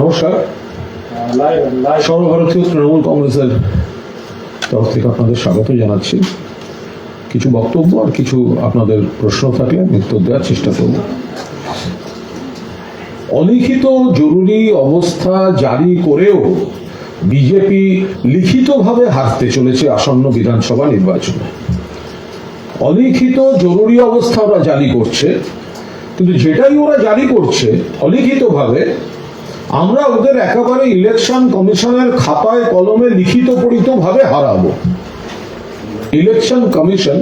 নমস্কার। সর্বভারতীয় তৃণমূল কংগ্রেসের তরফ থেকে আপনাদের স্বাগত জানাচ্ছি। কিছু বক্তব্য আর কিছু আপনাদের প্রশ্ন থাকলে আমি উত্তর দেওয়ার চেষ্টা করব। অলিখিত জরুরি অবস্থা জারি করেও বিজেপি লিখিতভাবে হারতে চলেছে আসন্ন বিধানসভা নির্বাচনে। অলিখিত জরুরি অবস্থা ওরা জারি করছে, কিন্তু যেটাই ওরা জারি করছে অলিখিতভাবে, আমরা ওদের একেবারে ইলেকশন কমিশনের খাতায় কলমে লিখিত পড়িত ভাবে হারাবো। ইলেকশন কমিশন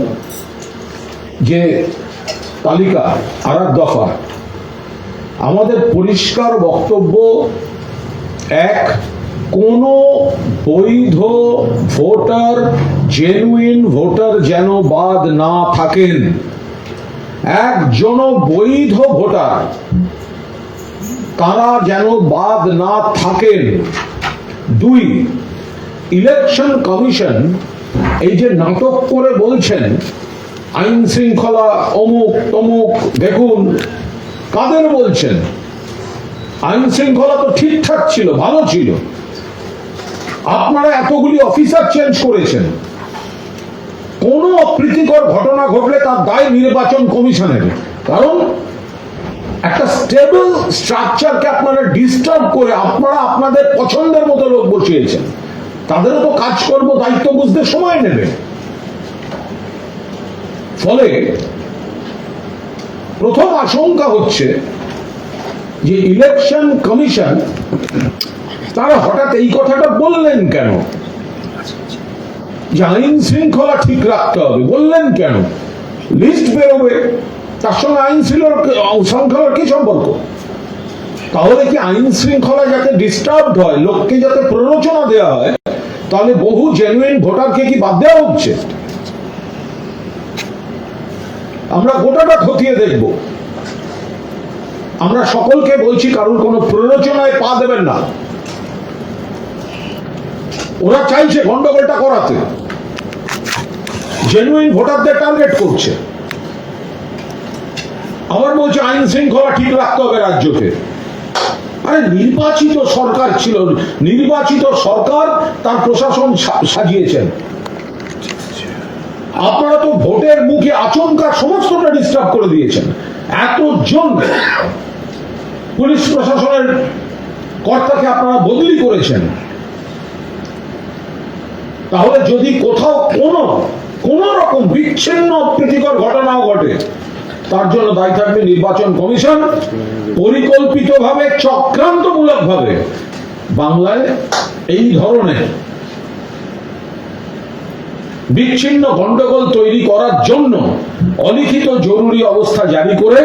যে তালিকা আর দফা, আমাদের পরিষ্কার বক্তব্য এক, কোন বৈধ ভোটার, জেনুইন ভোটার যেন বাদ না থাকেন। একজন বৈধ ভোটার তারা যেন বাদ না থাকেন। দুই, ইলেকশন কমিশন এই যে নাটক করে বলছেন আইন শৃঙ্খলা অমুক তমুক, দেখুন কাদের বলছেন? আইন শৃঙ্খলা তো ঠিকঠাক ছিল, ভালো ছিল। আপনারা এতগুলি অফিসার চেঞ্জ করেছেন, কোন অপ্রীতিকর ঘটনা ঘটলে তার দায় নির্বাচন কমিশনের। কারণ একটা স্টেবল স্ট্রাকচারকে আপনারা ডিস্টার্ব করে আপনারা আপনাদের পছন্দের মতো লোক বসিয়েছেন। তাদেরও তো কাজকর্ম দায়িত্ব বুঝতে সময় নেবে। ফলে প্রথম আশঙ্কা হচ্ছে যে ইলেকশন কমিশন তারা হঠাৎ এই কথাটা বললেন কেন যে আইন শৃঙ্খলা ঠিক রাখতে হবে? বললেন কেন? লিস্ট বেরোবে, তার সঙ্গে আইন শৃঙ্খলার কি সম্পর্ক? তাহলে কি আইন শৃঙ্খলা যাতে ডিস্টার্ব হয়, লোককে যাতে প্ররোচনা দেওয়া হয়, তাহলে বহু জেনুইন ভোটারকে কি বাদ দেওয়া হচ্ছে? আমরা গোটাটা খতিয়ে দেখব। আমরা সকলকে বলছি কারোর কোনো প্ররোচনায় পা দেবেন না। ওরা চাইছে গন্ডগোলটা করাতে, জেনুইন ভোটারদের টার্গেট করছে। আবার বলছে আইন শৃঙ্খলা ঠিক রাখতে হবে রাজ্যকে। আরে নির্বাচিত সরকার ছিল, নির্বাচিত সরকার তার প্রশাসন সাজিয়েছেন। আপনারা তো ভোটের মুখে আচমকা সমস্তটা ডিস্টার্ব করে দিয়েছেন। এতজন পুলিশ প্রশাসনের কর্তাকে আপনারা বদলি করেছেন। তাহলে যদি কোথাও কোন রকম বিচ্ছিন্ন অপ্রীতিকর ঘটনাও ঘটে, তার জন্য দায়ী থাকবে নির্বাচন কমিশন। পরিকল্পিতভাবে, চক্রান্তমূলকভাবে বাংলায় এই ধরনের বিচ্ছিন্ন গন্ডগোল তৈরি করার জন্য অলিখিত জরুরি অবস্থা জারি করে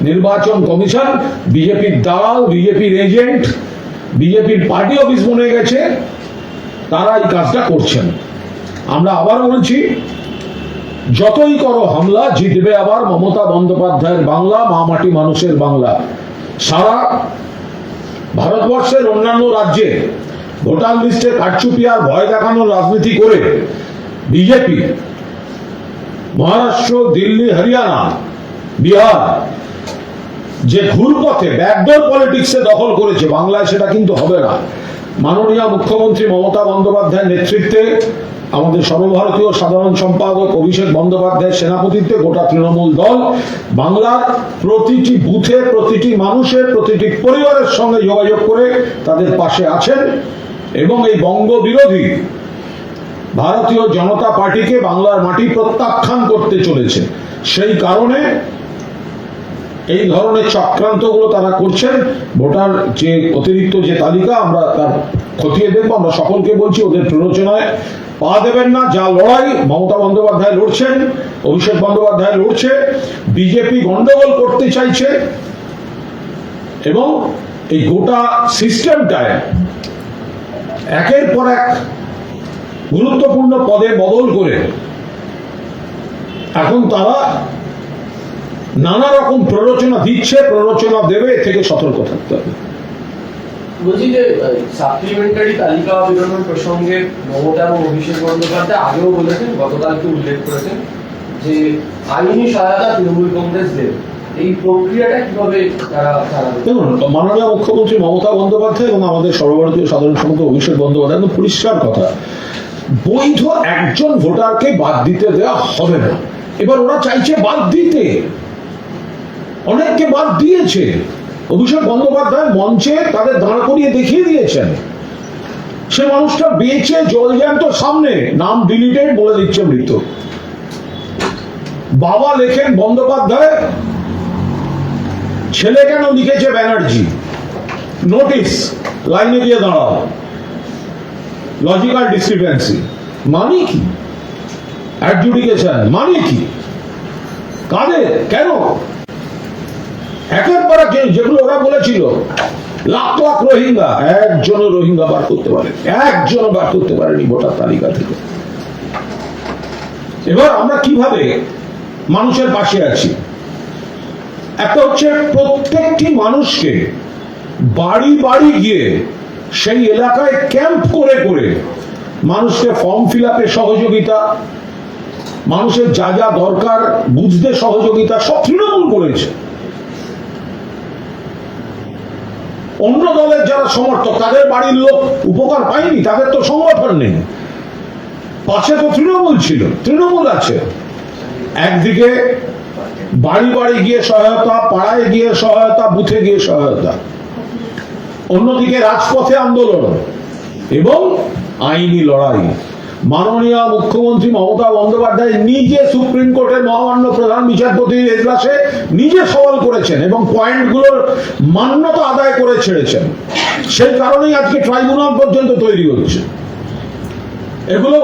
নির্বাচন কমিশন, বিজেপির দালাল, বিজেপির এজেন্ট, বিজেপির পার্টি অফিস বনে গেছে, তারা এই কাজটা করছেন। আমরা আবার বলছি, যতই করো হামলা, জিতবে আবার মমতা বন্দ্যোপাধ্যায়ের বাংলা, মা মাটি মানুষের বাংলা। সারা ভারতবর্ষের অন্যান্য রাজ্যে ভোটার লিস্টে কারচুপি আর ভয় দেখানোর রাজনীতি করে বিজেপি মহারাষ্ট্র, দিল্লি, হরিয়ানা, বিহার যে ঘুরপথে ব্যাকডোর পলিটিক্সে দখল করেছে, বাংলায় সেটা কিন্তু হবে না। মাননীয় মুখ্যমন্ত্রী মমতা বন্দ্যোপাধ্যায়ের নেতৃত্বে, আমাদের সর্বভারতীয় সাধারণ সম্পাদক অভিষেক বন্দ্যোপাধ্যায়ের সেনাপতিত্বে গোটা তৃণমূল দল বাংলার প্রতিটি বুথে, প্রতিটি মানুষের, প্রতিটি পরিবারের সঙ্গে যোগাযোগ করে তাদের পাশে আছেন এবং এই বঙ্গ বিরোধী ভারতীয় জনতা পার্টিকে বাংলার মাটি প্রত্যাখ্যান করতে চলেছে। সেই কারণে এই ধরনের চক্রান্তগুলো তারা করছেন। ভোটার যে অতিরিক্ত যে তালিকা, আমরা তার খতিয়ে দেখবো। আমরা সকলকে বলছি ওদের প্ররোচনায় পা দেবেন না। যা লড়াই মমতা বন্দ্যোপাধ্যায় লড়ছেন, অভিষেক বন্দ্যোপাধ্যায় লড়ছে, বিজেপি গন্ডগোল করতে চাইছে এবং এই গোটা সিস্টেমটায় একের পর এক গুরুত্বপূর্ণ পদে বদল করে এখন তারা নানা রকম প্ররোচনা দিচ্ছে, প্ররোচনা দেবে, থেকে সতর্ক থাকতে হবে। বলছি যে সাপ্লিমেন্টারি তালিকা বেরোনোর প্রসঙ্গে মমতা এবং অভিষেক বন্দ্যোপাধ্যায় আগেও বলেছেন, গতকালকে উল্লেখ করেছেন যে আইনি সহায়তা তৃণমূল কংগ্রেস দেবে। এই প্রক্রিয়াটা কিভাবে তারা দেখুন, মাননীয় মুখ্যমন্ত্রী মমতা বন্দ্যোপাধ্যায় এবং আমাদের সর্বভারতীয় সাধারণ সম্পাদক অভিষেক বন্দ্যোপাধ্যায় একদম পরিষ্কার কথা, বৈধ একজন ভোটারকে বাদ দিতে দেওয়া হবে না। এবার ওরা চাইছে বাদ দিতে, অনেককে বাদ দিয়েছে। অভিষেক বন্দ্যোপাধ্যায় মঞ্চে তাদের দাঁড় করিয়ে দেখিয়ে দিয়েছেন, সে মানুষটা বেঁচে জলজ্যান্ত সামনে, নাম ডিলিটেড বলে দিচ্ছে মৃত। বাবা লেখেন বন্দ্যোপাধ্যায়, ছেলে কেন লিখেছে ব্যানার্জি, নোটিস, লাইনে গিয়ে দাঁড়াও, লজিক্যাল ডিসক্রিপেন্সি মানে কি, অ্যাডজুডিকেশন মানে কি, কাদের, কেন, একের পর এক যেগুলো ওরা বলেছিল, লাখ লাখ রোহিঙ্গা, একজনও রোহিঙ্গা বার করতে পারে, একজনও বার করতে পারেনি ভোটার তালিকা থেকে। এবার আমরা কিভাবে মানুষের পাশে আছি, একটা হচ্ছে প্রত্যেকটি মানুষকে বাড়ি বাড়ি গিয়ে সেই এলাকায় ক্যাম্প করে করে মানুষকে ফর্ম ফিল আপে সহযোগিতা, মানুষের যা যা দরকার বুঝতে সহযোগিতা, সব তৃণমূল করেছে। অন্য দলের যারা সমর্থক, তাদের বাড়ির লোক উপকার পায়নি, তাদের তো সংগঠন নেই, পাশে তো তৃণমূল ছিল, তৃণমূল আছে। একদিকে বাড়ি বাড়ি গিয়ে সহায়তা, পাড়ায় গিয়ে সহায়তা, বুথে গিয়ে সহায়তা, অন্যদিকে রাজপথে আন্দোলন এবং আইনি লড়াই। মাননীয় মুখ্যমন্ত্রী মমতা বন্দ্যোপাধ্যায় নিজে সুপ্রিম কোর্টের মহামান্য প্রধান বিচারপতির এজলাসে নিজে সওয়াল করেছেন এবং পয়েন্টগুলোর মান্যতা আদায় করে ছেড়েছেন। সেই কারণেই আজকে ট্রাইব্যুনাল পর্যন্ত তৈরি হচ্ছে। এগুলো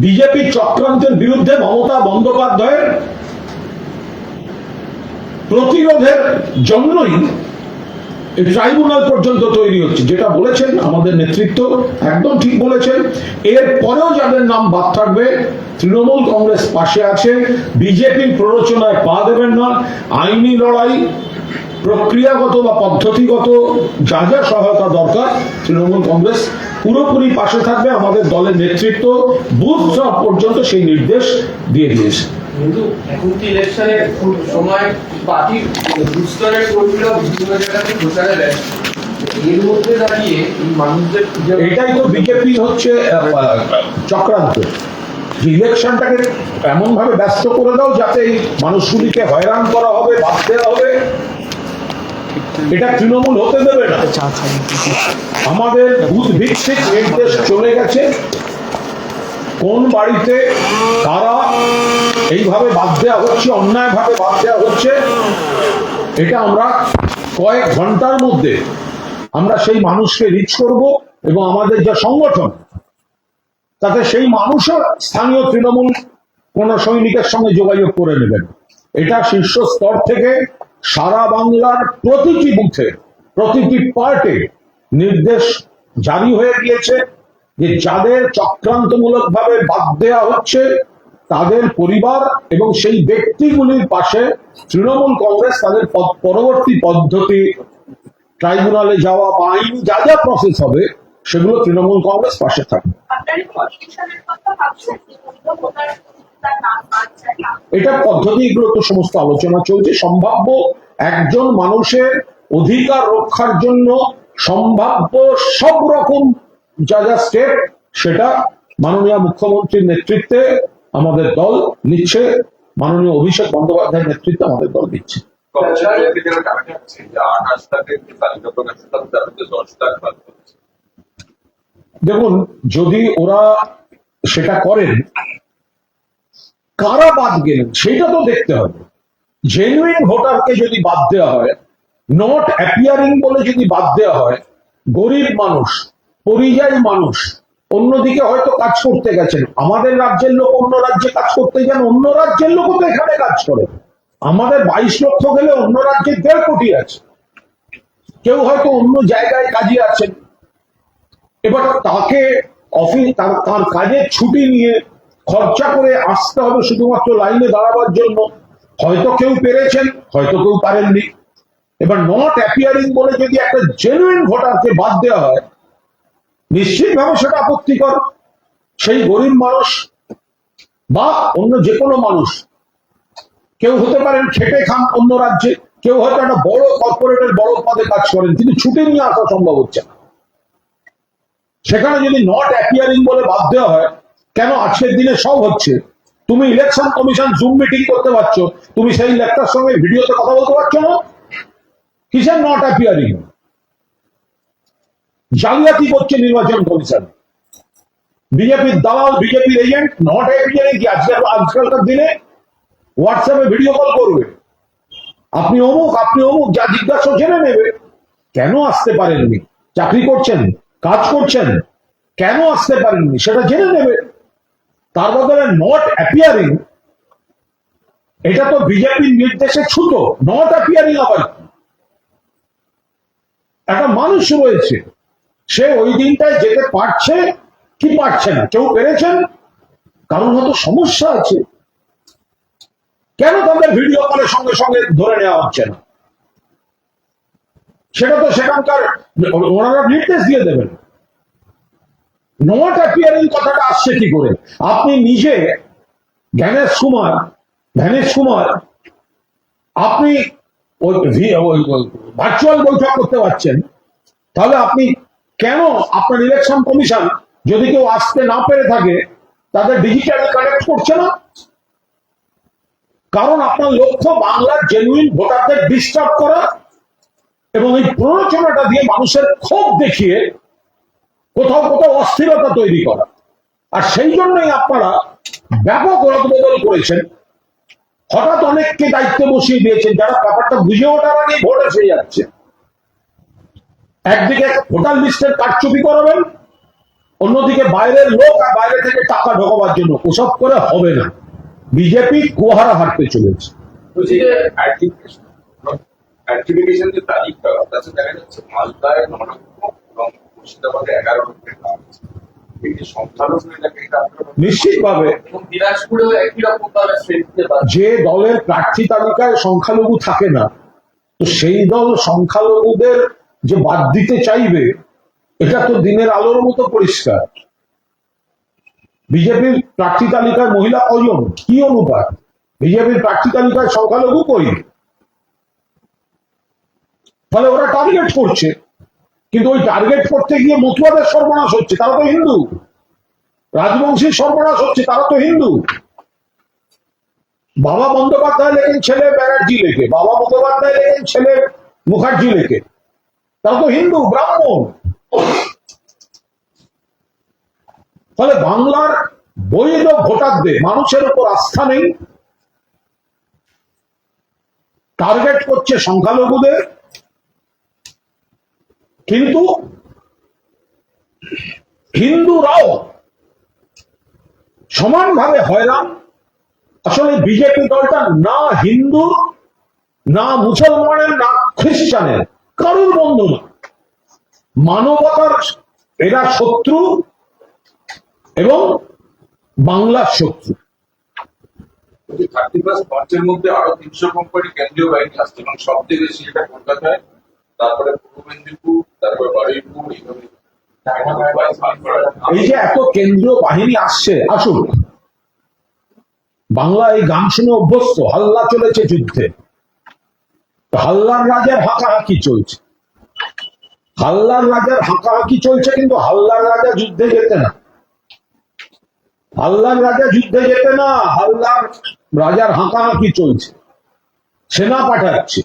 বিজেপি চক্রান্তের বিরুদ্ধে মমতা বন্দ্যোপাধ্যায়ের প্রতিরোধের জন্যই ট্রাইব্যুনাল পর্যন্ত তৈরি হচ্ছে। যেটা বলেছেন আমাদের নেতৃত্ব একদম ঠিক বলেছেন। এর পরেও যাদের নাম বাদ থাকবে, তৃণমূল কংগ্রেস পাশে আছে, বিজেপির প্ররোচনায় পা দেবেন না। আইনি লড়াই, প্রক্রিয়াগত বা পদ্ধতিগত যা যা সহায়তা দরকার, তৃণমূল কংগ্রেস পুরোপুরি পাশে থাকবে। আমাদের দলের নেতৃত্ব বুথ স্তর পর্যন্ত সেই নির্দেশ দিয়ে দিয়েছে। কিন্তু এখন কি ইলেকশনের সময় পার্টি বুস্টারের কর্মীরা বিভিন্ন জায়গাতে প্রচারে দেয়, এর মধ্যে দাঁড়িয়ে এই মানুষদের এটাই তো বিজেপি হচ্ছে চক্রান্ত, যে ইলেকশনটাকে এমন ভাবে ব্যস্ত করে দাও যাতে এই মানুষগুলিকে হয়রান করা হবে, বাদ দেওয়া হবে। এটা তৃণমূল হতে দেবে না। আমাদের বুথ ভিত্তিক নির্দেশ চলে গেছে, কোন বাড়িতে কারা এইভাবে বাদ দেওয়া হচ্ছে, অন্যায় ভাবে বাদ দেওয়া হচ্ছে, এটা আমরা কয়েক ঘন্টার মধ্যে আমরা সেই মানুষকে রিচ করব এবং আমাদের যে সংগঠন তাতে সেই মানুষও স্থানীয় তৃণমূল কোন সৈনিকের সঙ্গে যোগাযোগ করে নেবেন। এটা শীর্ষ স্তর থেকে সারা বাংলার প্রতিটি বুথে, প্রতিটি পার্টে নির্দেশ জারি হয়ে গিয়েছে যে যাদের চক্রান্তমূলক ভাবে বাদ দেওয়া হচ্ছে তাদের পরিবার এবং সেই ব্যক্তিগুলির পাশে তৃণমূল কংগ্রেস তাদের পরবর্তী পদ্ধতি, ট্রাইব্যুনালে যাওয়া বা আইন যা যা প্রসেস হবে সেগুলো তৃণমূল কংগ্রেস পাশে থাকবে। এটা পদ্ধতি, এগুলো তো সমস্ত আলোচনা চলছে। সম্ভাব্য একজন মানুষের অধিকার রক্ষার জন্য সম্ভাব্য সব রকম যা যা স্টেপ, সেটা মাননীয় মুখ্যমন্ত্রীর নেতৃত্বে আমাদের দল নিচ্ছে, মাননীয় অভিষেক বন্দ্যোপাধ্যায়ের নেতৃত্বে আমাদের দল নিচ্ছে। দেখুন, যদি ওরা সেটা করেন, কারা বাদ গেলেন সেটা তো দেখতে হবে। জেনুইন ভোটারকে যদি বাদ দেওয়া হয়, নট অ্যাপিয়ারিং বলে যদি বাদ দেওয়া হয়, গরিব মানুষ, পরিযায়ী মানুষ, অন্যদিকে হয়তো কাজ করতে গেছেন, আমাদের রাজ্যের লোক অন্য রাজ্যে কাজ করতে যান, অন্য রাজ্যের লোকও তো এখানে কাজ করে। আমাদের 22 লক্ষ গেলে অন্য রাজ্যে 1.5 কোটি আছে, কেউ হয়তো অন্য জায়গায় কাজে আছেন। এবার তাকে অফিস তার কাজের ছুটি নিয়ে খরচা করে আসতে হবে শুধুমাত্র লাইনে দাঁড়াবার জন্য। হয়তো কেউ পেরেছেন, হয়তো কেউ পারেননি। এবার নট অ্যাপিয়ারিং বলে যদি একটা জেনুইন ভোটারকে বাদ দেওয়া হয়, নিশ্চিতভাবে সেটা আপত্তিকর। সেই গরিব মানুষ বা অন্য যে কোনো মানুষ কেউ হতে পারেন খেটে খান অন্য রাজ্যে, কেউ হয়তো একটা বড় কর্পোরেটের বড় পদে কাজ করেন, কিন্তু ছুটি নিয়ে আসা সম্ভব হচ্ছে না। সেখানে যদি নট অ্যাপিয়ারিং বলে বাধ্য হয়, কেন আজকের দিনে সব হচ্ছে, তুমি ইলেকশন কমিশন জুম মিটিং করতে পারছো, তুমি সেই লেখটার সঙ্গে ভিডিওতে কথা বলতে পারছো না? কিসের নট অ্যাপিয়ারিং? জালিয়াতি করছে নির্বাচন কমিশন, বিজেপির দালাল, বিজেপির এজেন্ট। নট অ্যাপিয়ারিং কি আজকালকার দিনে হোয়াটসঅ্যাপে ভিডিও কল করবে, আপনি অমুক, আপনি অমুক, যা জিজ্ঞাসা জেনে নেবে। কেন আসতে পারেননি? চাকরি করছেন, কাজ করছেন, কেন আসতে পারেননি সেটা জেনে নেবে। তার বদলে নট অ্যাপিয়ারিং, এটা তো বিজেপির নির্দেশে ছুতো। নট অ্যাপিয়ারিং আবার একটা মানুষ রয়েছে, সে ওই দিনটায় যেতে পারছে কি পারছে না। কেউ পেরেছেন, কারণ হয়তো সমস্যা আছে। কেন তাদের ভিডিও কলের সঙ্গে সঙ্গে ধরে নেওয়া হচ্ছে না? সেটা তো সেখানকার ওনারা নির্দেশ দিয়ে দেবেন। নট অ্যাপিয়ারিং কথাটা আসছে কি করে? আপনি নিজে জ্ঞানেশ কুমার আপনি ভার্চুয়াল বৈঠক করতে পারছেন, তাহলে আপনি কেন আপনার ইলেকশন কমিশন যদি কেউ আসতে না পেরে থাকে তাদের ডিজিটাল কানেক্ট করছে না? কারণ আপনার লক্ষ্য বাংলার জেনুইন ভোটারদের ডিস্টার্ব করা এবং এই প্ররোচনাটা দিয়ে মানুষের ক্ষোভ দেখিয়ে কোথাও কোথাও অস্থিরতা তৈরি করা। আর সেই জন্যই আপনারা ব্যাপক রদবদল করেছেন, হঠাৎ অনেককে দায়িত্বে বসিয়ে দিয়েছেন যারা ব্যাপারটা বুঝে ওঠার আগে ভোট এসে যাচ্ছে। একদিকে ভোটার লিস্টের কারচুপি করাবেন, অন্যদিকে বাইরের লোক আর বাইরে থেকে টাকা ঢোকাবার জন্য। ওসব করে হবে না। বিজেপি গোহারা হাঁটতে চলেছে। সার্টিফিকেশন যে তালিকা, তাতে দেখা যাচ্ছে মালদায় 9 লক্ষ এবং মুর্শিদাবাদে 11 লক্ষের কাজ। এই যে সংখ্যালঘু এলাকা, এটা নিশ্চিতভাবে দিনাজপুরেও একই রকম ভাবে যে দলের প্রার্থী তালিকায় সংখ্যালঘু থাকে না, তো সেই দল সংখ্যালঘুদের যে বাদ দিতে চাইবে, এটা তো দিনের আলোর মতো পরিষ্কার। বিজেপির প্রার্থী তালিকায় মহিলা কজন, কি অনুপাত? বিজেপির প্রার্থী তালিকায় সংখ্যালঘু কই? ফলে ওরা টার্গেট করছে, কিন্তু ওই টার্গেট করতে গিয়ে মতুয়াদের সর্বনাশ হচ্ছে, তারা তো হিন্দু। রাজবংশীর সর্বনাশ হচ্ছে, তারা তো হিন্দু। বাবা বন্দ্যোপাধ্যায় লেখেন, ছেলে ব্যানার্জি লেখে। বাবা মুখোপাধ্যায় লেখেন, ছেলে মুখার্জি লেখে। তারা তো হিন্দু, ব্রাহ্মণ। ফলে বাংলার বৈধ ভোটারদের, মানুষের উপর আস্থা নেই, টার্গেট করছে সংখ্যালঘুদের। কিন্তু হিন্দুরাও সমানভাবে হয়রান। আসলে বিজেপি দলটা না হিন্দু, না মুসলমানের, না খ্রিস্টানের, কারোর বন্ধু না। মানবতার এরা শত্রু এবং বাংলার শত্রু। 30+ মার্চের মধ্যে আরো 300 কোম্পানি কেন্দ্রীয় বাহিনী আসছে, এবং সবচেয়ে বেশি এটা কলকাতায়, তারপরে পূর্ব মেদিনীপুর, তারপরে বারুইপুর, এইভাবে। এই যে এত কেন্দ্রীয় বাহিনী আসছে, আসুন। বাংলা এই গান শুনে অভ্যস্ত। হাল্লা চলেছে যুদ্ধে, হাল্লার রাজার হাঁকাহাঁকি চলছে। হাল্লার রাজার হাঁকাহাঁকি চলছে, কিন্তু হাল্লার রাজা যুদ্ধে যেতে না। হাল্লার রাজা যুদ্ধে যেতে না, হাল্লার রাজার হাঁকাহাঁকি চলছে, সেনা পাঠাচ্ছে।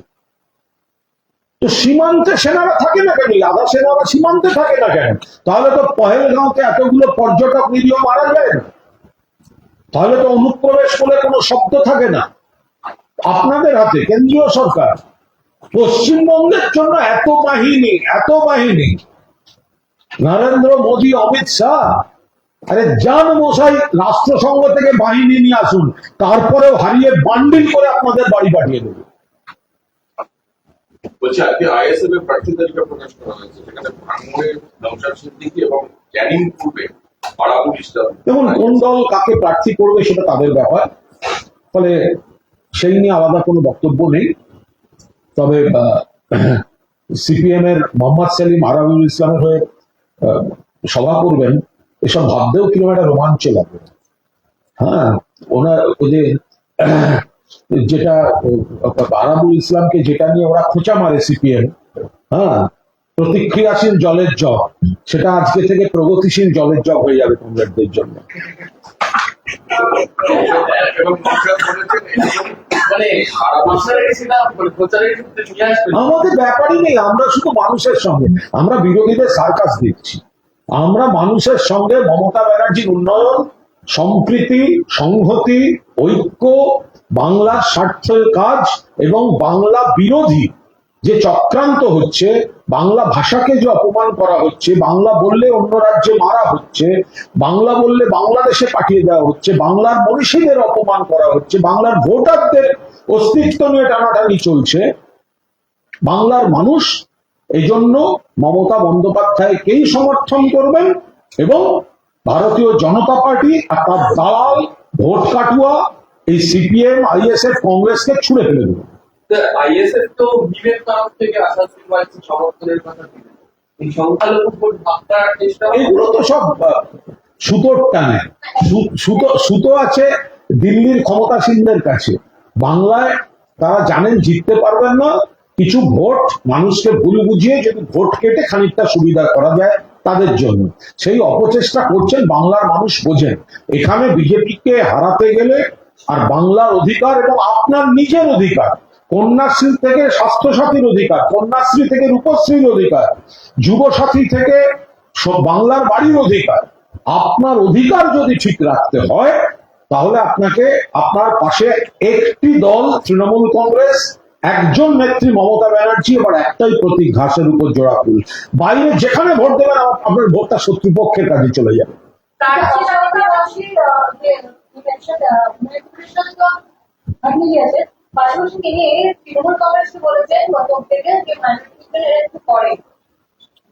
তো সীমান্তে সেনারা থাকে না কেন? আধা সেনারা সীমান্তে থাকে না কেন? তাহলে তো পহেলগাঁওতে এতগুলো পর্যটক নিরীহ মারা যায় না। তাহলে তো অনুপ্রবেশ বলে কোনো শব্দ থাকে না। আপনাদের হাতে কেন্দ্রীয় সরকার, পশ্চিমবঙ্গের জন্য এত বাহিনী। নরেন্দ্র মোদী, অমিত শাহ, আরে যান মশাই, রাষ্ট্রসংঘ থেকে বাহিনী নিয়ে আসুন, তারপরেও হারিয়ে বান্ডিল করে আপনাদের বাড়ি পাঠিয়ে দেবে। বলছি, আজকে আইএসএফ এর প্রার্থী তালিকা প্রকাশ করা হয়েছে, সেখানে ভাঙড়ের নওশাদ সিদ্দিকী এবং ক্যানিং পূর্বে আরাবুল ইসলাম। দেখুন, কোন দল কাকে প্রার্থী করবে সেটা তাদের ব্যাপার, ফলে সেই নিয়ে আলাদা কোনো বক্তব্য নেই। তবে সিপিএম এর মোহাম্মদ সেলিম আরাবুল ইসলামের হয়ে সভা করবেন, এসব ভাবতেও কিরকম একটা রোমাঞ্চ লাগবে। হ্যাঁ, ওনার ওই যে যেটা আরাবুল ইসলামকে যেটা নিয়ে ওরা খোঁচা মারে সিপিএম, হ্যাঁ, প্রতিক্রিয়াশীল জলের জগ, সেটা আজকে থেকে প্রগতিশীল জলের জগ হয়ে যাবে কমরেডদের জন্য। এবং কংগ্রেস বলেছেন মানে সারা বছর সেটা প্রচারের ক্ষেত্রে নিয়ে আসবে। আমাদের ব্যাপারই নেই, আমরা শুধু মানুষের সঙ্গে, আমরা বিরোধীদের সার্কাস দেখছি। আমরা মানুষের সঙ্গে মমতা ব্যানার্জির উন্নয়ন, সম্প্রীতি, সংহতি, ঐক্য, বাংলার স্বার্থের কাজ এবং বাংলা বিরোধী যে চক্রান্ত হচ্ছে, বাংলা ভাষাকে যে অপমান করা হচ্ছে, বাংলা বললে অন্য রাজ্যে মারা হচ্ছে, বাংলা বললে বাংলাদেশে পাঠিয়ে দেওয়া হচ্ছে, বাংলার মনীষীদের অপমান করা হচ্ছে, বাংলার ভোটারদের অস্তিত্ব নিয়ে টানাটানি চলছে, বাংলার মানুষ এই জন্য মমতা বন্দ্যোপাধ্যায়কেই সমর্থন করবেন এবং ভারতীয় জনতা পার্টি আর তার দালাল ভোট কাটুয়া এই সিপিএম, আইএসএফ, কংগ্রেসকে ছুড়ে ফেলে দেবেন। আইএসএফ তো বিবেক তরফ থেকে আসাদুল ওয়াইসির সমর্থনের কথা দিলেন, এই সংখ্যালঘু ভোট ভাগ করার চেষ্টা। এগুলো তো সব সুতোর টানে, সুতো আছে দিল্লির ক্ষমতাসীনদের কাছে। বাংলায় তারা জানেন জিততে পারবেন না, কিছু ভোট মানুষকে ভুল বুঝিয়ে যদি ভোট কেটে খানিকটা সুবিধা করা যায় তাদের জন্য, সেই অপচেষ্টা করছেন। বাংলার মানুষ বোঝেন এখানে বিজেপিকে হারাতে গেলে আর বাংলার অধিকার এবং আপনার নিজের অধিকার, কন্যাশ্রী থেকে স্বাস্থ্যসাথীর অধিকার, কন্যাশ্রী থেকে রূপশ্রীর অধিকার, যুবসাথী থেকে বাংলার বাড়ির অধিকার, আপনার অধিকার যদি ঠিক রাখতে হয় তাহলে আপনাকে আপনার পাশে একটি দল তৃণমূল কংগ্রেস, একজন নেত্রী মমতা ব্যানার্জি, এবার একটাই প্রতীক ঘাসের উপর জোড়া ফুল। বাইরে যেখানে ভোট দেবেন আপনার ভোটটা শত্রুপক্ষের কাজে চলে যাবে।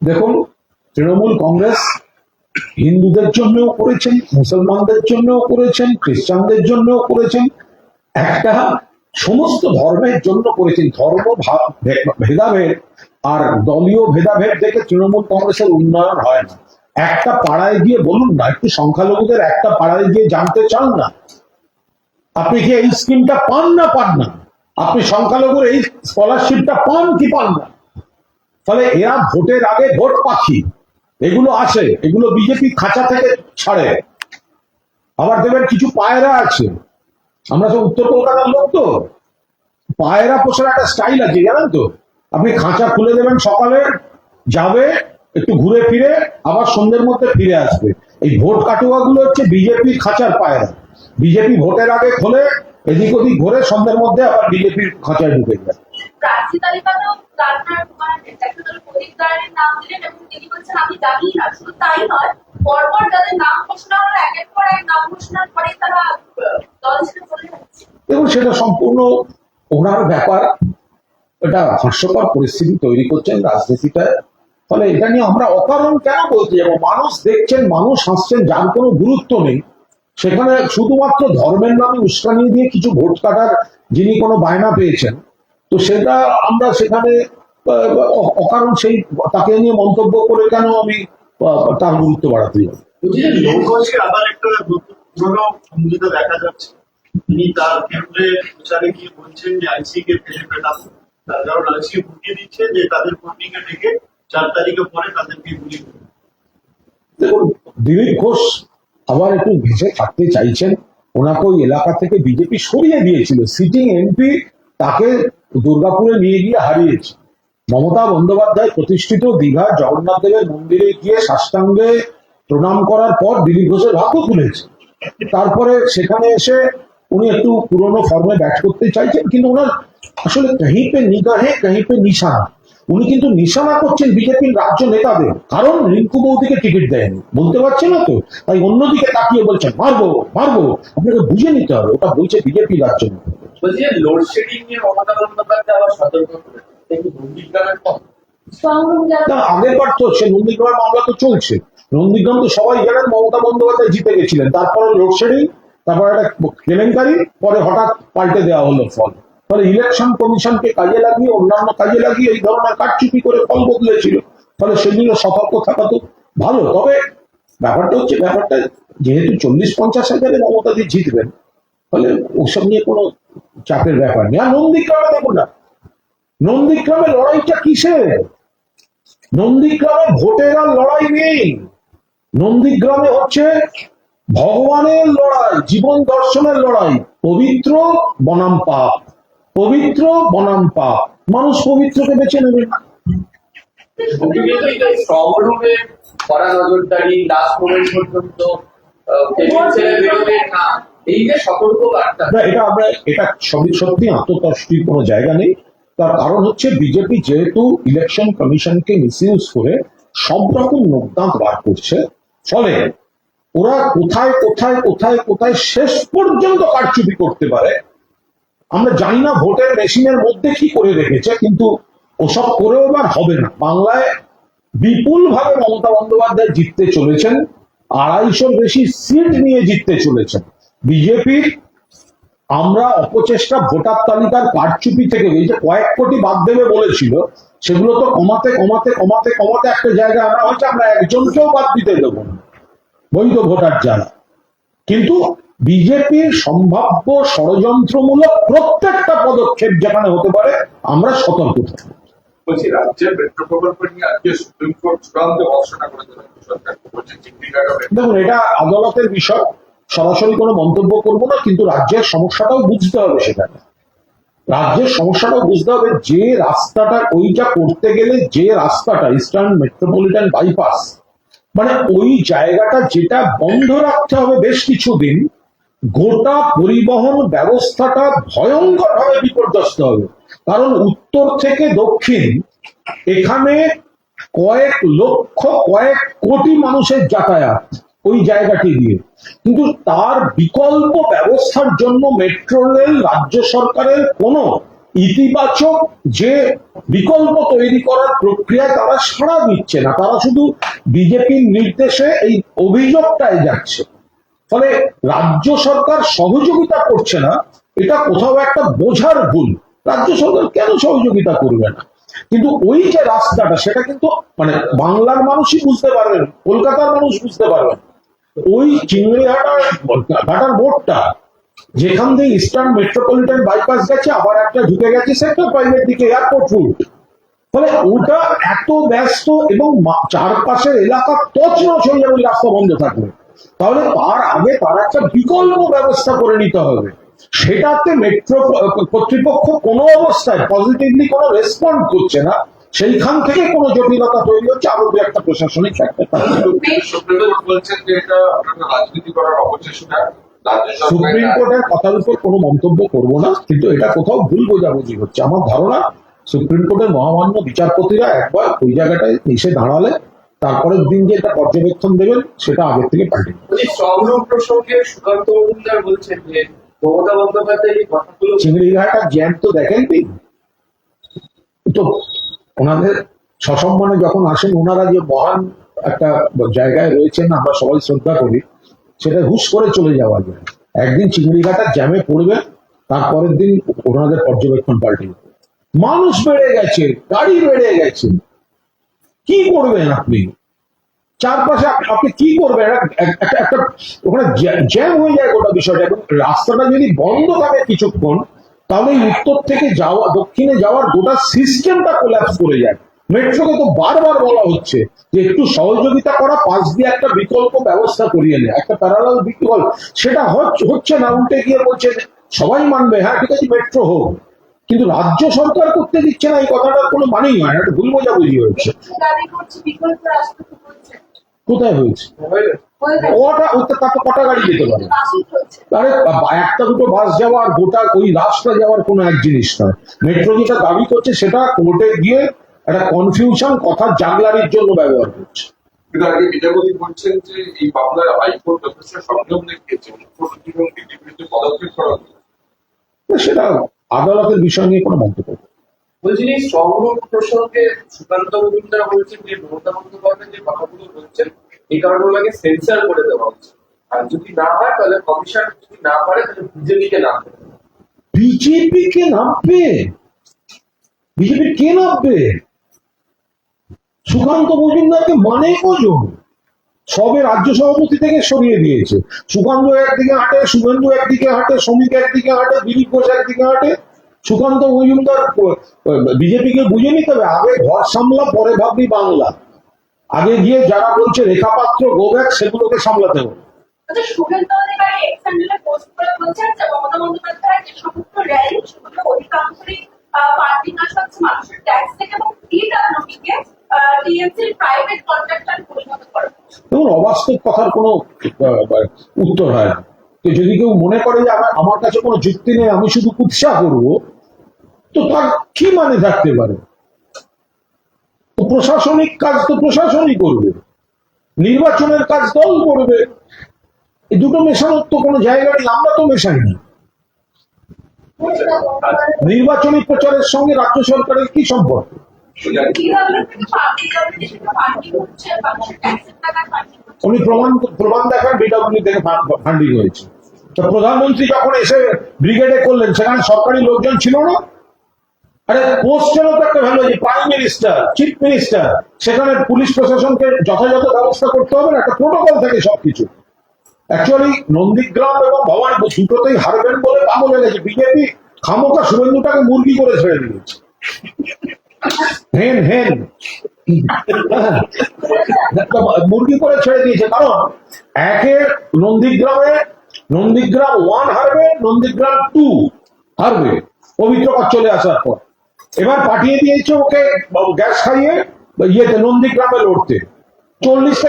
দেখুন, তৃণমূল কংগ্রেস হিন্দুদের জন্যও করেছেন, মুসলমানদের জন্যও করেছেন, খ্রিস্টানদের জন্যও করেছেন, একটা সমস্ত ধর্মের জন্য করেছেন। ধর্ম ভেদাভেদ আর দলীয় ভেদাভেদ দেখে তৃণমূল কংগ্রেসের উন্নয়ন হয় না। একটা পাড়ায় গিয়ে বলুন না, একটু সংখ্যালঘুদের একটা পাড়ায় গিয়ে জানতে চান না আপনি কি এই স্কিমটা পান না পান না, আপনি সংখ্যালঘুর এই স্কলারশিপটা পান কি পান না। ফলে এরা ভোটের আগে ভোট পাখি, এগুলো আসে, এগুলো বিজেপি খাঁচা থেকে ছাড়ে। আবার দেখবেন কিছু পায়রা আছে, আমরা তো উত্তর কলকাতার লোক, তো পায়রা পোষার একটা স্টাইল আছে জানেন তো। আপনি খাঁচা খুলে দেবেন, সকালে যাবে, একটু ঘুরে ফিরে আবার সন্ধ্যের মধ্যে ফিরে আসবে। এই ভোট কাটুয়া গুলো হচ্ছে বিজেপির খাঁচার পায়রা। বিজেপি ভোটের আগে খোলে, এদিক ওদিক ঘুরে সন্ধ্যের মধ্যে আবার বিজেপির খাঁচায় ঢুকে যায়। প্রার্থী তালিকাতেও নাম দিলেন এবং তিনি বলছেন আমি জানি না। শুধু তাই নয়, পরপর যাদের নাম ঘোষণা হলো একের পর এক নাম ঘোষণার পরে তারা দল ছেড়ে চলে যাচ্ছে। দেখুন, সেটা সম্পূর্ণ ওনার ব্যাপার। এটা হাস্যকর পরিস্থিতি তৈরি করছেন রাজনীতিটা। ফলে এটা নিয়ে আমরা অকারণ কেন বলতে যাবো? মানুষ দেখছেন, মানুষ হাসছেন, যার কোনো গুরুত্ব নেই। সেখানে শুধুমাত্র ধর্মের নামে উস্কানি দিয়ে কিছু ভোট কাটার যিনি কোনো বায়না পেয়েছেন, তো সেটা আমরা সেখানে অকারণ সেই তাকে নিয়ে মন্তব্য করে কেন আমি তার গুরুত্ব বাড়াতে যাবো? আবার একটা পুরোনো সংগীত দেখা যাচ্ছে, তিনি তার কেন্দ্রে প্রচারে গিয়ে বলছেন যে আইসি কে ফেলে পেটাবো, কারণ আইসি হুমকি দিচ্ছে যে তাদের কর্মীকে ডেকে 4 তারিখে পরে তাদেরকে গুলি করবে। দেখুন, দিলীপ ঘোষ আবার একটু ভেসে থাকতে চাইছেন। ওনাকে ওই এলাকা থেকে বিজেপি সরিয়ে দিয়েছিল, সিটিং এমপি তাকে দুর্গাপুরে নিয়ে গিয়ে হারিয়েছে। মমতা বন্দ্যোপাধ্যায় প্রতিষ্ঠিত দীঘা জগন্নাথ দেবের মন্দিরে গিয়ে সাষ্টাঙ্গে প্রণাম করার পর দিলীপ ঘোষের ভাগ্য খুলেছে। তারপরে সেখানে এসে উনি একটু পুরনো ফর্মে ব্যাট করতে চাইছেন, কিন্তু ওনার আসলে কাहीं पे নিগাহে কাहीं पे নিশানা। উনি কিন্তু নিশানা করছেন বিজেপির রাজ্য নেতাদের, কারণ রিঙ্কু বৌদিকে টিকিট দেয়নি, বলতে পারছে না তো, তাই অন্যদিকে তাকিয়ে বলছেন মারবো মারবো। আপনাকে বুঝে নিতে হবে ওটা বলছে বিজেপি রাজ্য নেতা। বলছি লোডশেডিং নিয়ে মমতা বন্দ্যোপাধ্যায় আবার সতর্ক করেছেন, নন্দীগ্রামের আগের বার তো সে নন্দীগ্রামের মামলা তো চলছে। নন্দীগ্রাম তো সবাই জানেন মমতা বন্দ্যোপাধ্যায় জিতে গেছিলেন, তারপরে লোডশেডিং, তারপরে একটা কেলেঙ্কারি, পরে হঠাৎ পাল্টে দেওয়া হলো ফল। ফলে ইলেকশন কমিশনকে কাজে লাগিয়ে, অন্যান্য কাজে লাগিয়ে এই ধরনের কারচুপি করে ফল বদলেছিল। ফলে সেগুলো সতর্ক থাকা তো ভালো। তবে ব্যাপারটা হচ্ছে, ব্যাপারটা যেহেতু 40-50 হাজারে মমতাদি জিতবেন, ফলে ওসব নিয়ে কোনো চাপের ব্যাপার নেই। আর নন্দীগ্রামে দেখো না, নন্দীগ্রামে লড়াইটা কিসের? নন্দীগ্রামে ভোটের আর লড়াই নেই। নন্দীগ্রামে হচ্ছে ভগবানের লড়াই, জীবন দর্শনের লড়াই। পবিত্র বনাম পাপ, পবিত্র বনাম পাপ। মানুষ পবিত্রকে বেছে নেবে না। স্ট্রং রুমে কড়া নজরদারি, লাস্ট মোমেন্ট পর্যন্ত টেবিল ছেড়ে বেরোবেন না, এই যে সতর্ক বার্তা, এটা সবই সত্যি, আত্মতষ্টির কোনো জায়গা নেই। তার কারণ হচ্ছে বিজেপি যেহেতু ইলেকশন কমিশনকে মিসইউজ করে সব রকম নোকদাঁত বার করছে, ফলে ওরা কোথায় কোথায় কোথায় কোথায় শেষ পর্যন্ত কারচুপি করতে পারে আমরা জানি না। ভোটের মেশিনের মধ্যে কি করে রেখেছে, কিন্তু ওসব করেও এবার হবে না। বাংলায় বিপুল ভাবে মমতা বন্দ্যোপাধ্যায় জিততে চলেছেন, 250 বেশি সিট নিয়ে জিততে চলেছেন। বিজেপির আমরা অপচেষ্টা ভোটার তালিকার কারচুপি থেকে, এই যে কয়েক কোটি বাদ দেবে বলেছিল, সেগুলো তো কমাতে কমাতে কমাতে কমাতে একটা জায়গায় আনা হয়েছে আমরা একজনকেও বাদ দিতে দেবো না, বৈধ ভোটার যারা। কিন্তু বিজেপির সম্ভাব্য ষড়যন্ত্রমূলক প্রত্যেকটা পদক্ষেপ যেখানে হতে পারে আমরা সতর্ক থাকবো। বলছি, রাজ্যের মেট্রো প্রকল্প নিয়ে আজকে সুপ্রিম কোর্ট চূড়ান্ত ভর্সনা করে দিল সরকারকে, বলছে চিংড়িঘাটা দেখুন, এটা আদালতের বিষয়, সরাসরি কোনো মন্তব্য করবো না, কিন্তু রাজ্যের সমস্যাটাও বুঝতে হবে। সেখানে রাজ্যের সমস্যাটাও বুঝতে হবে। যে রাস্তাটা ওইটা করতে গেলে, যে রাস্তাটা ইস্টার্ন মেট্রোপলিটন বাইপাস, মানে ওই জায়গাটা যেটা বন্ধ রাখতে হবে বেশ কিছুদিন, গোটা পরিবহন ব্যবস্থাটা ভয়ঙ্কর ভাবে বিপর্যস্ত হবে। কারণ উত্তর থেকে দক্ষিণ এখানে কয়েক লক্ষ, কয়েক কোটি মানুষের যাতায়াত ওই জায়গাটি দিয়ে, কিন্তু তার বিকল্প ব্যবস্থার জন্য মেট্রো রেল রাজ্য সরকারের কোনো ইতিবাচক যে বিকল্প তৈরি করার প্রক্রিয়ায় তারা সাড়া দিচ্ছে না। তারা শুধু বিজেপির নির্দেশে এই অভিযোগটায় যাচ্ছে। ফলে রাজ্য সরকার সহযোগিতা করছে না, এটা কোথাও একটা বোঝার ভুল। রাজ্য সরকার কেন সহযোগিতা করবে না? কিন্তু ওই যে রাস্তাটা, সেটা কিন্তু বাংলার মানুষই বুঝতে পারবেন, কলকাতার মানুষ বুঝতে পারবেন। ওই চিংড়িঘাটার বোর্ডটা যেখান থেকে ইস্টার্ন মেট্রোপলিটন বাইপাস গেছে, আবার একটা ঢুকে গেছে সেক্টর 5 এর দিকে, এয়ারপোর্ট রুট। ফলে ওটা এত ব্যস্ত এবং চারপাশের এলাকা তছনছ হয়ে যাবে ওই রাস্তা বন্ধ থাকবে। তাহলে তার আগে তার একটা বিকল্প ব্যবস্থা করে নিতে হবে। সেটাতে মেট্রো কর্তৃপক্ষ কোনো অবস্থায় পজিটিভলি কোনো রেসপন্ড করছে না। সেইখান থেকে কোনো জটিলতা তৈরি হচ্ছে, আরো দু একটা প্রশাসনিক সুপ্রিম কোর্ট বলছেন যে এটা আপনারা রাজনীতি করার অপচেষ্টা। সুপ্রিম কোর্টের কথার উপর কোনো মন্তব্য করব না, কিন্তু এটা কোথাও ভুল বোঝাবুঝি হচ্ছে। আমার ধারণা সুপ্রিম কোর্টের মহামান্য বিচারপতিরা একবার ওই জায়গাটায় এসে দাঁড়ালে তারপরের দিন যে এটা পর্যবেক্ষণ দেবেন সেটা আগের থেকে পাল্টে যাবে। সংযোগ প্রসঙ্গে সুকান্ত মজুমদার বলছেন যে মমতা বন্দ্যোপাধ্যায় এই কথাগুলো, চিংড়িঘাটার জ্যাম তো দেখেন তো, ওনাদের সসম্মানে যখন আসেন, ওনারা যে মহান একটা জায়গায় রয়েছেন, আমরা সবাই শ্রদ্ধা করি, সেটা হুশ করে চলে যাওয়া যায়। একদিন চিংড়িঘাটার জ্যামে পড়বে, তারপরের দিন ওনাদের পর্যবেক্ষণ পাল্টে যাবে। মানুষ বেড়ে গেছে, গাড়ি বেড়ে গেছে, কি করবেন আপনি? চারপাশে আপনি কি করবেন? একটা ওখানে জ্যাম হয়ে যায় গোটা বিষয়টা। এবং রাস্তাটা যদি বন্ধ থাকে কিছুক্ষণ, তাহলে উত্তর থেকে যাওয়া, দক্ষিণে যাওয়ার গোটা সিস্টেমটা কোল্যাপস করে যায়। মেট্রোকে তো বারবার বলা হচ্ছে যে একটু সহযোগিতা করা, পাশ দিয়ে একটা বিকল্প ব্যবস্থা করিয়ে নেয়, একটা প্যারালাল বিকল্প। সেটা হচ্ছে না, উল্টে গিয়ে বলছে সবাই মানবে, হ্যাঁ ঠিক আছে মেট্রো হোক, কিন্তু রাজ্য সরকার করতে দিচ্ছে না। এই কথাটার কোনো মানেই হয় না, একটা ভুল বোঝাবুঝি হয়েছে। কোথায় হয়েছে? ওটা তাতে কটা গাড়ি যেতে পারে? আরে একটা দুটো বাস যাওয়া আর গোটা ওই রাস্তা যাওয়ার কোনো এক জিনিস নয়। মেট্রো যেটা দাবি করছে সেটা কোর্টে গিয়ে একটা কনফিউশন, কথা জাগলারির জন্য ব্যবহার করছে। কিন্তু আগে বিচারপতি বলছেন যে এই মামলায় হাইকোর্ট যথেষ্ট সংযম দেখিয়েছে, মুখ্যমন্ত্রী এবং দিদির বিরুদ্ধে পদক্ষেপ করা উচিত। সেটা আদালতের বিষয় নিয়ে কোনো মন্তব্য। বলছি এই সংযোগ প্রসঙ্গে সুকান্ত মজুমদার বলছেন যে মমতা বন্দ্যোপাধ্যায় যে কথাগুলো বলছেন, এই কারণগুলোকে সেন্সার করে দেওয়া হচ্ছে, আর যদি না হয় তাহলে কমিশন যদি না পারে তাহলে বিজেপিকে নামবে। বিজেপিকে নামবে? বিজেপি কে নামবে? সুকান্ত মজুমদারকে মানে কজন? সবে রাজ্য সভাপতি থেকে সরিয়ে দিয়েছে। সুকান্ত একদিকে হাঁটে, শুভেন্দু একদিকে হাঁটে, শ্রমিক একদিকে হাঁটে, দিলীপ ঘোষ একদিকে হাঁটে। সুকান্ত মজুমদার বিজেপিকে বুঝে নিতে হবে, আগে ঘর সামলা পরে ভাববি বাংলা। আগে গিয়ে যারা বলছে রেখাপাত্র গোব্যাক সেগুলোকে সামলাতে হবে। আচ্ছা, শুভেন্দু অধিকারী এক্স হ্যান্ডেলে পোস্ট করে বলছেন যে মমতা বন্দ্যোপাধ্যায়ের যে সমস্ত র্যালি সেগুলো অধিকাংশই পার্টি কাজ হচ্ছে মানুষের ট্যাক্স থেকে, এবং পিডব্লিউডি কে টিএমসির প্রাইভেট কন্ট্রাক্টর পরিণত করা হচ্ছে। দেখুন, অবাস্তব কথার কোনো উত্তর হয় না। তো যদি কেউ মনে করে যে আমার কাছে কোনো যুক্তি নেই, আমি শুধু কুৎসা করব, তো তার কি মানে থাকতে পারে? তো প্রশাসনিক কাজ তো প্রশাসনই করবে, নির্বাচনের কাজ দল করবে। এই দুটো মেশানোর তো কোনো জায়গা নেই, আমরা তো মেশাইনি। নির্বাচনী প্রচারের সঙ্গে রাজ্য সরকারের কি সম্পর্ক? উনি প্রমাণ দেখান বিডব্লিউ থেকে ফান্ডিং হয়েছে। তো প্রধানমন্ত্রী যখন এসে ব্রিগেডে করলেন, সেখানে সরকারি লোকজন ছিল না? আরে পোস্টেরও তো একটা ভ্যালু আছে, প্রাইম মিনিস্টার, চিফ মিনিস্টার, সেখানে পুলিশ প্রশাসনকে যথাযথ ব্যবস্থা করতে হবে না, একটা প্রোটোকল থাকে সবকিছু। অ্যাকচুয়ালি নন্দীগ্রাম এবং ভবানীপুর দুটোতেই হারবেন বলে পাগল হয়ে গেছে বিজেপি। খামোকা শুভেন্দুটাকে মুরগি করে ছেড়ে দিয়েছে। মুরগি করে ছেড়ে দিয়েছে, কারণ একে নন্দীগ্রাম 1 হারবে, নন্দীগ্রাম 2 হারবে পবিত্রকর চলে আসার পর। এবার পাঠিয়ে দিয়েছে ওকে গ্যাস খাইয়ে ইয়েতে নন্দীগ্রামে লড়তে। 40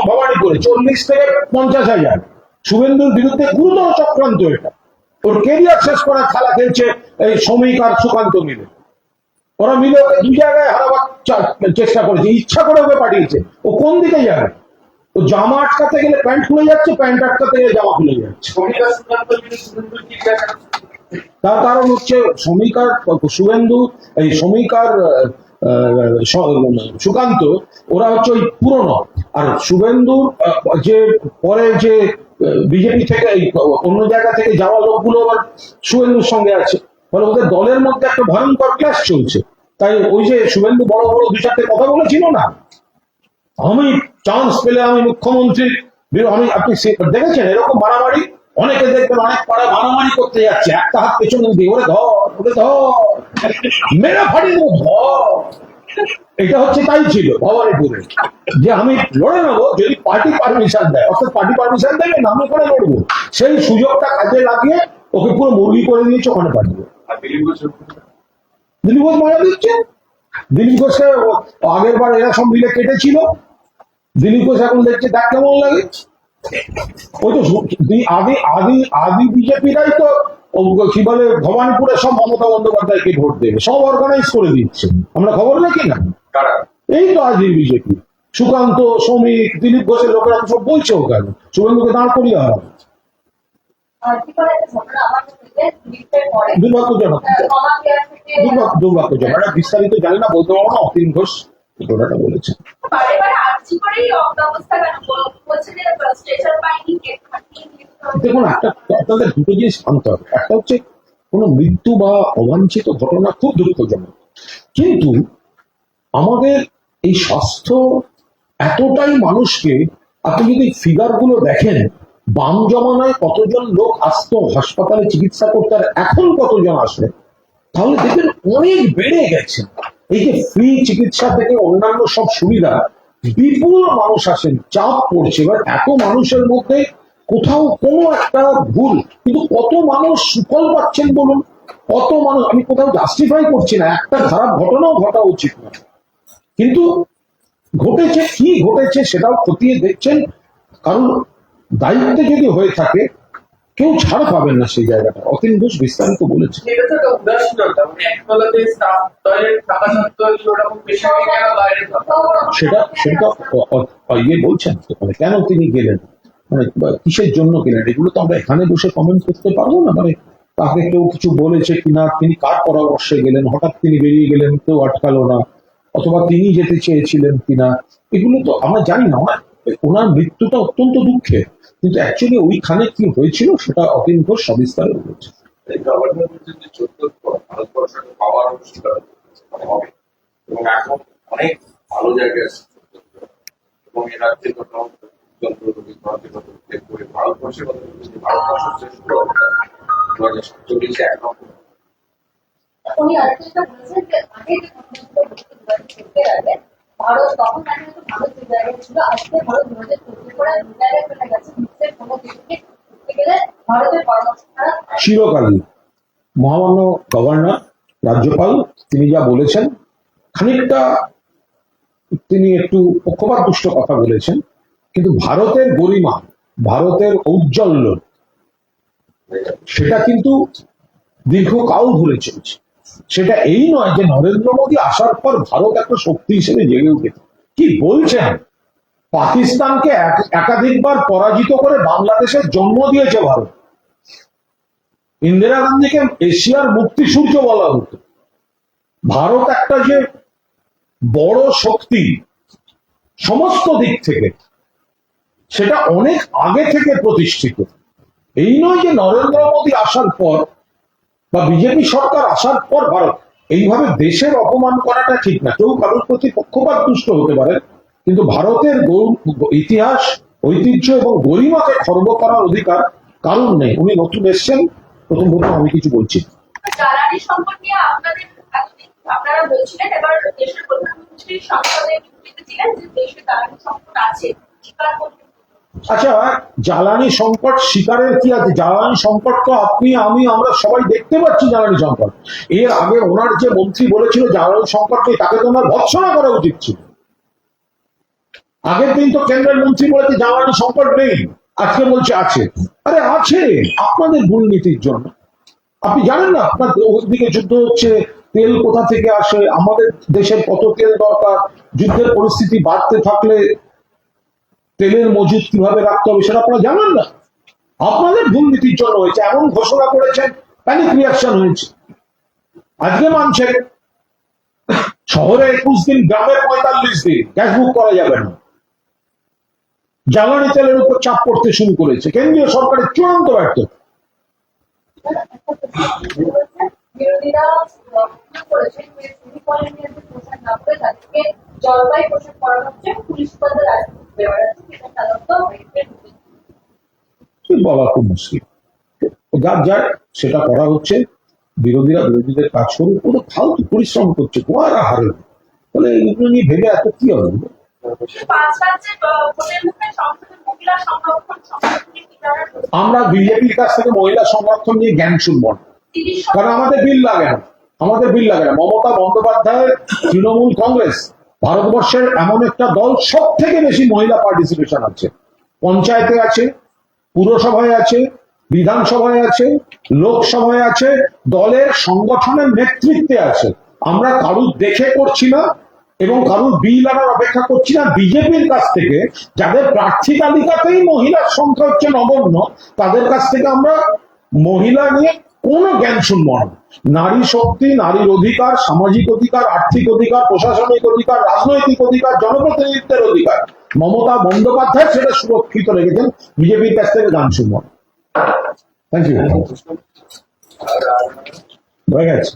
ভবানীপুরে 40 থেকে 50,000 শুভেন্দুর বিরুদ্ধে গুরুতর চক্রান্ত। এটা ওর কেরিয়ার শেষ করার খেলা খেলছে এই শ্রমিক আর সুকান্ত মিলে। ওরা মিলে ওকে 2 জায়গায় হারাবার চেষ্টা করেছে, ইচ্ছা করে ওকে পাঠিয়েছে। ও কোন দিকে যাবে? ও জামা আটকাতে গেলে প্যান্ট খুলে যাচ্ছে, প্যান্ট আটকাতে গেলে জামা খুলে যাচ্ছে। তার কারণ হচ্ছে শ্রমিক আর শুভেন্দু, এই শ্রমিক আর সুকান্ত, ওরা হচ্ছে ওই পুরনো। আর শুভেন্দু যে পরে যে বিজেপি থেকে অন্য জায়গা থেকে যাওয়া লোকগুলো আবার শুভেন্দুর সঙ্গে আছে, ফলে ওদের দলের মধ্যে একটা ভয়ঙ্কর ক্লাস চলছে। তাই ওই যে শুভেন্দু বড় বড় 2-4টে কথা বলেছিল না, আমি চান্স পেলে আমি মুখ্যমন্ত্রী, আপনি দেখেছেন এরকম মারামারি? অনেকে দেখবেন অনেক পাড়ায় মারামারি করতে যাচ্ছে, একটা হাত পেছনে দিয়ে ওরে ধর মেরে ফাড়ি দেবো ধর। এটা হচ্ছে তাই ছিল ভবানীপুরে, যে আমি লড়ে নেবো যদি পার্টি পারমিশন দেয়, অর্থাৎ পার্টি পারমিশন দেবে না, আমি করে লড়বো। সেই সুযোগটা কাজে লাগিয়ে ওকে পুরো মুরগি করে দিয়েছে, ওখানে পাঠিয়ে। দিলীপ ঘোষ মারা দিচ্ছে। দিলীপ ঘোষকে আগের বার এরা সব মিলে কেটেছিল, দিলীপ ঘোষ এখন দেখছে দেখ কেমন লাগে। ওই তো আদি বিজেপিরাই তো কি বলে ভবানীপুরে সব মমতা বন্দ্যোপাধ্যায়কে ভোট দেবে, সব অর্গানাইজ করে দিচ্ছে। আমরা খবর রাখি না? এই তো আদি বিজেপি, সুকান্ত, শ্রমিক, দিলীপ ঘোষের লোকেরা সব বলছে ওখানে শুভেন্দুকে দাঁড় করিয়ে হারা। দুর্ভাগ্যজনক, দুর্ভাগ্যজনক। একটা বিস্তারিত জানি না, বলতে পারবো না। অতীন ঘোষ ঘটনাটা বলেছে। দেখুন, আপনাদের দুটো জিনিস মানতে হবে। একটা হচ্ছে কোনো মৃত্যু বা অবাঞ্ছিত ঘটনা খুব দুঃখজনক, কিন্তু আমাদের এই স্বাস্থ্য এতটাই মানুষকে, আপনি যদি ফিগার গুলো দেখেন, বাম জমানায় কতজন লোক আসতো হাসপাতালে চিকিৎসা করতে, আর এখন কতজন আসে, তাহলে দেখবেন অনেক বেড়ে গেছে। এই যে ফ্রি চিকিৎসা থেকে অন্যান্য সব সুবিধা, বিপুল মানুষ আসেন, চাপ পড়ছে। এবার এত মানুষের মধ্যে কোথাও কোনো একটা ভুল, কিন্তু কত মানুষ সুফল পাচ্ছেন বলুন? কত মানুষ, আমি কোথাও জাস্টিফাই করছি না, একটা খারাপ ঘটনাও ঘটা উচিত না, কিন্তু ঘটেছে। কি ঘটেছে সেটাও খতিয়ে দেখছেন, কারণ দায়িত্বে যদি হয়ে থাকে কেউ ছাড় পাবেন না সেই জায়গাটা। অতীন ঘোষ বিস্তারিত বলেছে। সেটা ইয়ে বলছেন কেন তিনি গেলেন, মানে কিসের জন্য গেলেন, এগুলো তো আমরা এখানে বসে কমেন্ট করতে পারবো না। মানে তাকে কেউ কিছু বলেছে কিনা, তিনি কার পরামর্শে গেলেন, হঠাৎ তিনি বেরিয়ে গেলেন, কেউ আটকালো না, অথবা তিনি যেতে চেয়েছিলেন কিনা, এগুলো তো আমরা জানি না। ওনার মৃত্যুটা অত্যন্ত দুঃখের, কিন্তু অ্যাকচুয়ালি ওইখানে কি হয়েছিল সেটা অতীন ঘোষ সবিস্তারে বলেছে। এবং এখন অনেক ভালো জায়গায় আছে, এবং এ রাজ্যের কথা ভারতের কথা উল্লেখ করে ভারতবর্ষের কথা বলতে ভারতবর্ষ শেষ করে 2047 একরকম উনি আরেকটা বলেছেন যে আগে যে ঘটনাগুলো আগে ভারত তখন আগে তো ভারত যে জায়গায় ছিল আজকে ভারত 2014 করে দু জায়গায় চলে গেছে বিশ্বের কোনো দেশকে করতে গেলে ভারতের পরামর্শ ছাড়া চিরকালই মহামান্য গভর্নর রাজ্যপাল তিনি যা বলেছেন খানিকটা তিনি একটু পক্ষপাতদুষ্ট কথা বলেছেন, কিন্তু ভারতের গরিমা, ভারতের ঔজ্জ্বল্য সেটা কিন্তু দীর্ঘকাল ধরে চলছে। সেটা এই নয় যে নরেন্দ্র মোদী আসার পর ভারত একটা শক্তি হিসেবে জেগে উঠেছে। কি বলছেন? পাকিস্তানকে একাধিকবার পরাজিত করে বাংলাদেশের জন্ম দিয়েছে ভারত। ইন্দিরা গান্ধীকে এশিয়ার মুক্তি সূর্য বলা হতো। ভারত একটা যে বড় শক্তি সমস্ত দিক থেকে, সেটা অনেক আগে থেকে প্রতিষ্ঠিত। এই নয় যে নরেন্দ্র মোদী আসার পর বা বিজেপি সরকার আসার পর ভারত, এইভাবে দেশের অপমান করাটা ঠিক না। কেউ কারোর প্রতি পক্ষপাত দুষ্ট হতে পারে, কিন্তু ভারতের ইতিহাস, ঐতিহ্য এবং গরিমাকে খর্ব করার অধিকার কারণ নেই। উনি নতুন এসছেন, প্রথম আমি কিছু বলছি। জ্বালানি সংকট নিয়ে আপনারা বলছিলেন, এবার দেশের প্রধানমন্ত্রী সংসদে বিবৃতি দিলেন যে দেশে জ্বালানি সংকট আছে, স্বীকার করলেন। আচ্ছা, জ্বালানি সংকট শিকারের কি আছে? জ্বালানি সংকট তো আপনি, আমি, আমরা সবাই দেখতে পাচ্ছি জ্বালানি সংকট। এর আগে ওনার যে মন্ত্রী বলেছিল জ্বালানি সংকট নেই, তাকে তো ওনার ভৎসনা করা উচিত ছিল। আগের দিন তো কেন্দ্রের মন্ত্রী বলেছে জ্বালানি সংকট নেই, আজকে বলছে আছে। আরে আছে, আপনাদের ভুল নীতির জন্য। আপনি জানেন না আপনার ওদিকে যুদ্ধ হচ্ছে, তেল কোথা থেকে আসে, আমাদের দেশের কত তেল দরকার, যুদ্ধের পরিস্থিতি বাড়তে থাকলে তেলের মজুদ কিভাবে রাখতে হবে সেটা আপনারা জানেন না। আপনাদের ভুল নীতির জন্য হয়েছে। এমন ঘোষণা করেছেন, প্যানিক রিয়াকশন হয়েছে। আজকে মানছেন শহরে 21 দিন, গ্রামে 45 দিন গ্যাস বুক করা যাবে না। জ্বালানি তেলের উপর চাপ পড়তে শুরু করেছে কেন্দ্রীয় সরকারের চূড়ান্ত ব্যর্থ। বিরোধীরা করেছেন যে সিটি কলোনির যে পোশাক না করে তাদেরকে জলবায়ু পোশাক করা হচ্ছে, পুলিশ পদের দেওয়া যাচ্ছে, সেটা সাধারণত বলা খুব মুশকিল। যার যার সেটা করা হচ্ছে। বিরোধীরা বিরোধীদের কাজ করুক, পুরো ফালতু পরিশ্রম করছে, গোয়ারা হারে। বলে এগুলো নিয়ে ভেবে এত কি হবে? 5 রাজ্যের ভোটের মুখে সংসদে মহিলা সংরক্ষণ সংগঠনের ঠিকানার আমরা বিজেপির কাছ থেকে মহিলা সংরক্ষণ নিয়ে জ্ঞান শুনবো না, 30 কারণ আমাদের বিল লাগে না। আমাদের বিল লাগে না। মমতা বন্দ্যোপাধ্যায়ের তৃণমূল কংগ্রেস ভারতবর্ষের এমন একটা দল, সব থেকে বেশি মহিলা পার্টিসিপেশন আছে। পঞ্চায়েতে আছে, পুরসভায় আছে, বিধানসভায় আছে, লোকসভায় আছে, দলের সংগঠনের নেতৃত্বে আছে। আমরা কারুর দেখে করছি না এবং কারুর বিল আনার অপেক্ষা করছি না। বিজেপির কাছ থেকে, যাদের প্রার্থী তালিকাতেই মহিলার সংখ্যা হচ্ছে নগণ্য, তাদের কাছ থেকে আমরা মহিলা নিয়ে কোনো জ্ঞান শুনবো না। নারী শক্তি, নারীর অধিকার, সামাজিক অধিকার, আর্থিক অধিকার, প্রশাসনিক অধিকার, রাজনৈতিক অধিকার, জনপ্রতিনিধিত্বের অধিকার মমতা বন্দ্যোপাধ্যায় সেটা সুরক্ষিত রেখেছেন। বিজেপির কাছ থেকে গান শুনবো না। Thank you. হয়ে গেছে।